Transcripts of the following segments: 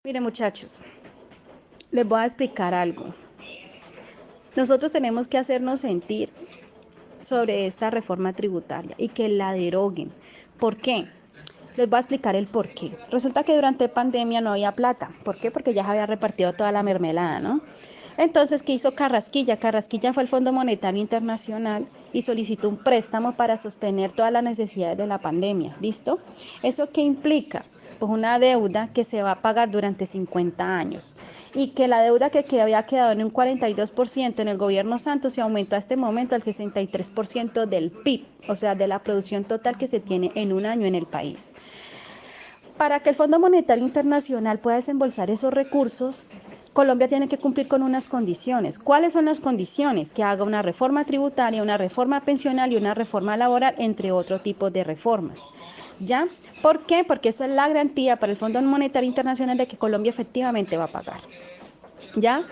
Miren muchachos, les voy a explicar algo. Nosotros tenemos que hacernos sentir sobre esta reforma tributaria y que la deroguen. ¿Por qué? Les voy a explicar el por qué. Resulta que durante pandemia no había plata. ¿Por qué? Porque ya se había repartido toda la mermelada, ¿no? Entonces, ¿qué hizo Carrasquilla? Carrasquilla fue al Fondo Monetario Internacional y solicitó un préstamo para sostener todas las necesidades de la pandemia. ¿Listo? ¿Eso qué implica? Pues una deuda que se va a pagar durante 50 años y que la deuda que había quedado en un 42% en el gobierno Santos se aumentó a este momento al 63% del PIB, o sea, de la producción total que se tiene en un año en el país. Para que el Fondo Monetario Internacional pueda desembolsar esos recursos, Colombia tiene que cumplir con unas condiciones. ¿Cuáles son las condiciones? Que haga una reforma tributaria, una reforma pensional y una reforma laboral, entre otros tipos de reformas. ¿Ya? ¿Por qué? Porque esa es la garantía para el Fondo Monetario Internacional de que Colombia efectivamente va a pagar. ¿Ya?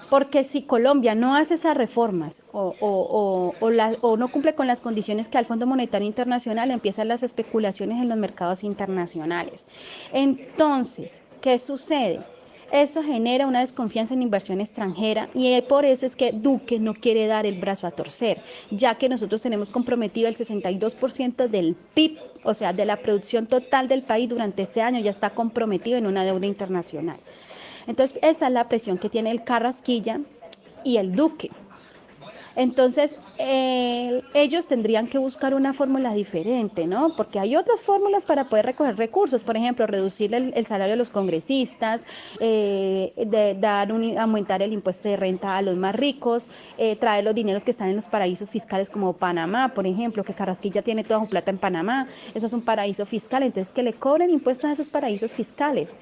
Porque si Colombia no hace esas reformas o no cumple con las condiciones que al Fondo Monetario Internacional, empiezan las especulaciones en los mercados internacionales. Entonces, ¿qué sucede? Eso genera una desconfianza en inversión extranjera y por eso es que Duque no quiere dar el brazo a torcer, ya que nosotros tenemos comprometido el 62% del PIB, o sea, de la producción total del país durante este año ya está comprometido en una deuda internacional. Entonces, esa es la presión que tiene el Carrasquilla y el Duque. Entonces, ellos tendrían que buscar una fórmula diferente, ¿no? Porque hay otras fórmulas para poder recoger recursos, por ejemplo, reducir el salario de los congresistas, aumentar el impuesto de renta a los más ricos, traer los dineros que están en los paraísos fiscales como Panamá, por ejemplo, que Carrasquilla tiene toda su plata en Panamá, eso es un paraíso fiscal, entonces que le cobren impuestos a esos paraísos fiscales.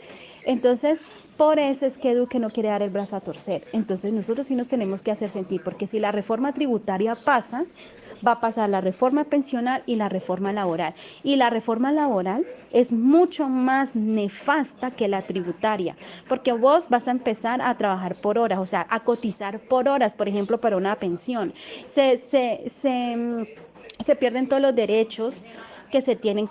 Entonces, por eso es que Duque no quiere dar el brazo a torcer. Entonces nosotros sí nos tenemos que hacer sentir, porque si la reforma tributaria pasa, va a pasar la reforma pensional y la reforma laboral. Y la reforma laboral es mucho más nefasta que la tributaria, porque vos vas a empezar a trabajar por horas, o sea, a cotizar por horas, por ejemplo, para una pensión. Se pierden todos los derechos que se tienen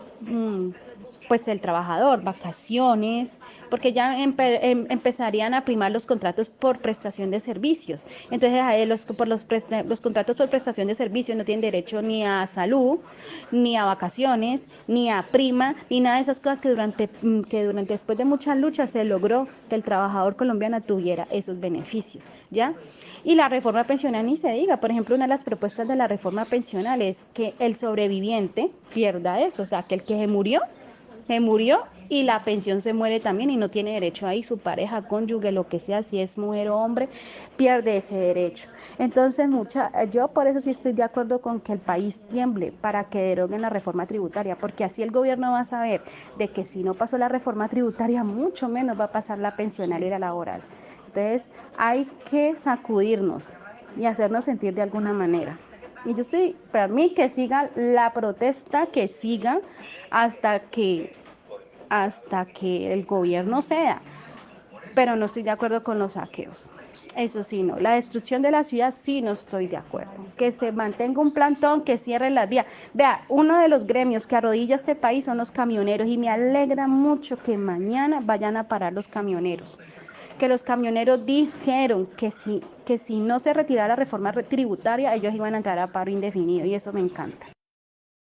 pues el trabajador, vacaciones, porque ya empezarían a primar los contratos por prestación de servicios. Entonces, los contratos por prestación de servicios no tienen derecho ni a salud, ni a vacaciones, ni a prima, ni nada de esas cosas que durante después de muchas luchas se logró que el trabajador colombiano tuviera esos beneficios, ¿ya? Y la reforma pensional ni se diga. Por ejemplo, una de las propuestas de la reforma pensional es que el sobreviviente pierda eso, o sea, que el que se murió y la pensión se muere también y no tiene derecho ahí, su pareja, cónyuge, lo que sea, si es mujer o hombre, pierde ese derecho. Entonces, yo por eso sí estoy de acuerdo con que el país tiemble para que deroguen la reforma tributaria, porque así el gobierno va a saber de que si no pasó la reforma tributaria, mucho menos va a pasar la pensional y la laboral. Entonces, hay que sacudirnos y hacernos sentir de alguna manera. Y yo estoy, para mí, que siga la protesta, que siga hasta que, hasta que el gobierno ceda. Pero no estoy de acuerdo con los saqueos. Eso sí, no. La destrucción de la ciudad sí no estoy de acuerdo. Que se mantenga un plantón, que cierre las vías. Vea, uno de los gremios que arrodilla este país son los camioneros y me alegra mucho que mañana vayan a parar los camioneros. Que los camioneros dijeron que si no se retirara la reforma tributaria, ellos iban a entrar a paro indefinido y eso me encanta.